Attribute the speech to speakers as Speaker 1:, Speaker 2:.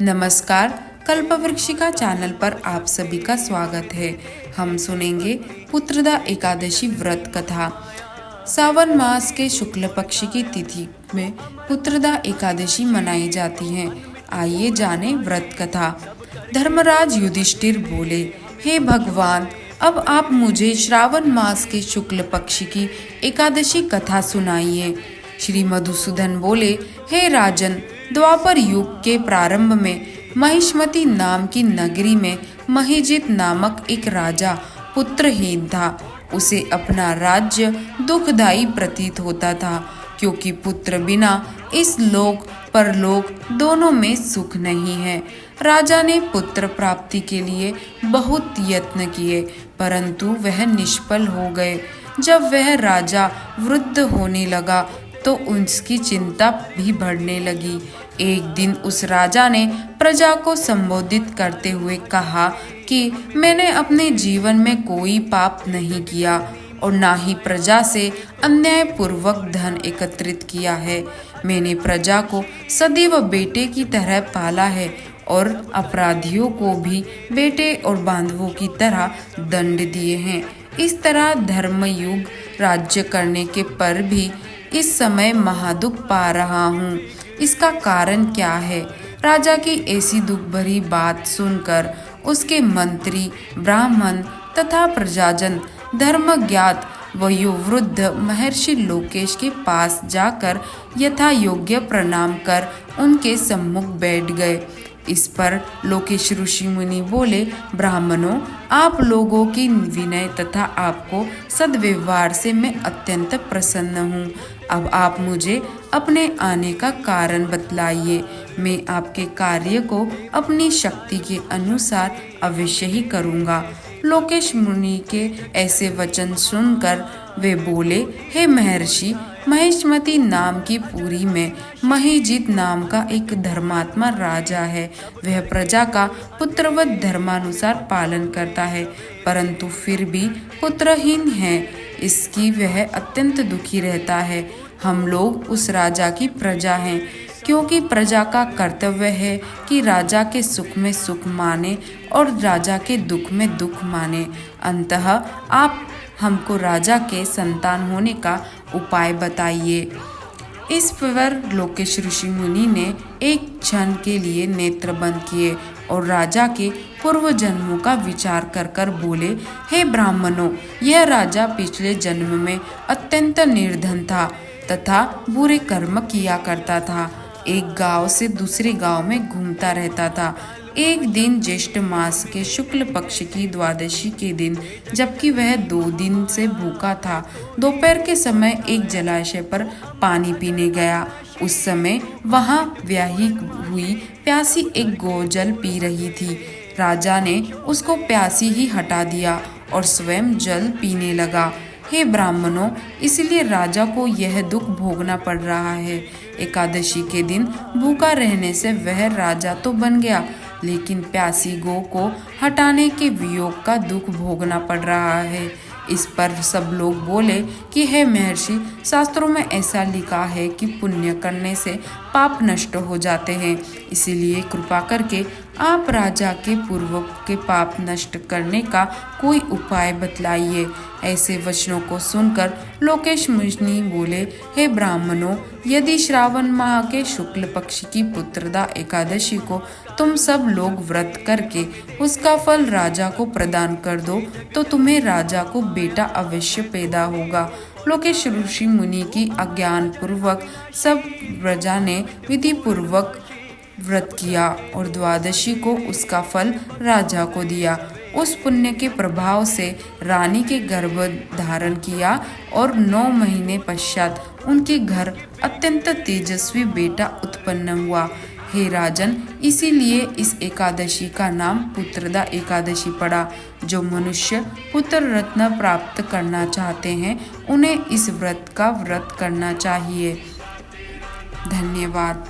Speaker 1: नमस्कार, कल्पवृक्षिका चैनल पर आप सभी का स्वागत है। हम सुनेंगे पुत्रदा एकादशी व्रत कथा। सावन मास के शुक्ल पक्ष की तिथि में पुत्रदा एकादशी मनाई जाती है। आइए जाने व्रत कथा। धर्मराज युधिष्ठिर बोले, हे भगवान, अब आप मुझे श्रावण मास के शुक्ल पक्ष की एकादशी कथा सुनाइए। श्री मधुसूदन बोले, हे राजन, द्वापर युग के प्रारंभ में महिष्मती नाम की नगरी में महिजित नामक एक राजा पुत्रहीन था। उसे अपना राज्य दुखदायी प्रतीत होता था, क्योंकि पुत्र बिना इस लोक परलोक दोनों में सुख नहीं है। राजा ने पुत्र प्राप्ति के लिए बहुत यत्न किए, परंतु वह निष्फल हो गए। जब वह राजा वृद्ध होने लगा तो उसकी चिंता भी बढ़ने लगी। एक दिन उस राजा ने प्रजा को संबोधित करते हुए कहा कि मैंने अपने जीवन में कोई पाप नहीं किया और ना ही प्रजा से अन्यायपूर्वक धन एकत्रित किया है। मैंने प्रजा को सदैव बेटे की तरह पाला है और अपराधियों को भी बेटे और बांधवों की तरह दंड दिए हैं। इस तरह धर्मयुग राज्य करने के पर भी इस समय महादुख पा रहा हूँ। इसका कारण क्या है? राजा की ऐसी दुख भरी बात सुनकर उसके मंत्री, ब्राह्मण तथा प्रजाजन धर्मज्ञात वयोवृद्ध महर्षि लोकेश के पास जाकर यथा योग्य प्रणाम कर उनके सम्मुख बैठ गए। इस पर लोकेश ऋषि मुनि बोले, ब्राह्मणों, आप लोगों की विनय तथा आपको सद्व्यवहार से मैं अत्यंत प्रसन्न हूँ। अब आप मुझे अपने आने का कारण बतलाइए। मैं आपके कार्य को अपनी शक्ति के अनुसार अवश्य ही करूँगा। लोकेश मुनि के ऐसे वचन सुनकर वे बोले, हे महर्षि, महिष्मती नाम की पुरी में महिजित नाम का एक धर्मात्मा राजा है। वह प्रजा का पुत्रवत धर्मानुसार पालन करता है, परंतु फिर भी पुत्रहीन है। इसकी वह अत्यंत दुखी रहता है। हम लोग उस राजा की प्रजा हैं, क्योंकि प्रजा का कर्तव्य है कि राजा के सुख में सुख माने और राजा के दुख में दुख माने। अंततः आप हमको राजा के संतान होने का उपाय बताइए। इस पर लोकेश ऋषि मुनि ने एक क्षण के लिए नेत्र बंद किए और राजा के पूर्व जन्मों का विचार कर कर बोले, हे ब्राह्मणों, यह राजा पिछले जन्म में अत्यंत निर्धन था तथा बुरे कर्म किया करता था। एक गांव से दूसरे गांव में घूमता रहता था। एक दिन ज्येष्ठ मास के शुक्ल पक्ष की द्वादशी के दिन, जबकि वह 2 दिन से भूखा था, दोपहर के समय एक जलाशय पर पानी पीने गया। उस समय वहां ब्याही हुई प्यासी एक गौ जल पी रही थी। राजा ने उसको प्यासी ही हटा दिया और स्वयं जल पीने लगा। हे ब्राह्मणों, इसलिए राजा को यह दुख भोगना पड़ रहा है। एकादशी के दिन भूखा रहने से वह राजा तो बन गया, लेकिन प्यासी गौ को हटाने के वियोग का दुख भोगना पड़ रहा है। इस पर सब लोग बोले कि हे महर्षि, शास्त्रों में ऐसा लिखा है कि पुण्य करने से पाप नष्ट हो जाते हैं। इसीलिए कृपा करके आप राजा के पूर्व के पाप नष्ट करने का कोई उपाय बतलाइए। ऐसे वचनों को सुनकर लोकेश मुनि बोले, हे ब्राह्मणों, यदि श्रावण माह के शुक्ल पक्ष की पुत्रदा एकादशी को तुम सब लोग व्रत करके उसका फल राजा को प्रदान कर दो तो तुम्हें राजा को बेटा अवश्य पैदा होगा। लोकेश ऋषि मुनि की अज्ञान पूर्वक सब प्रजा ने विधि पूर्वक व्रत किया और द्वादशी को उसका फल राजा को दिया। उस पुण्य के प्रभाव से रानी के गर्भ धारण किया और 9 महीने पश्चात उनके घर अत्यंत तेजस्वी बेटा उत्पन्न हुआ। हे राजन, इसीलिए इस एकादशी का नाम पुत्रदा एकादशी पड़ा। जो मनुष्य पुत्र रत्न प्राप्त करना चाहते हैं, उन्हें इस व्रत का व्रत करना चाहिए। धन्यवाद।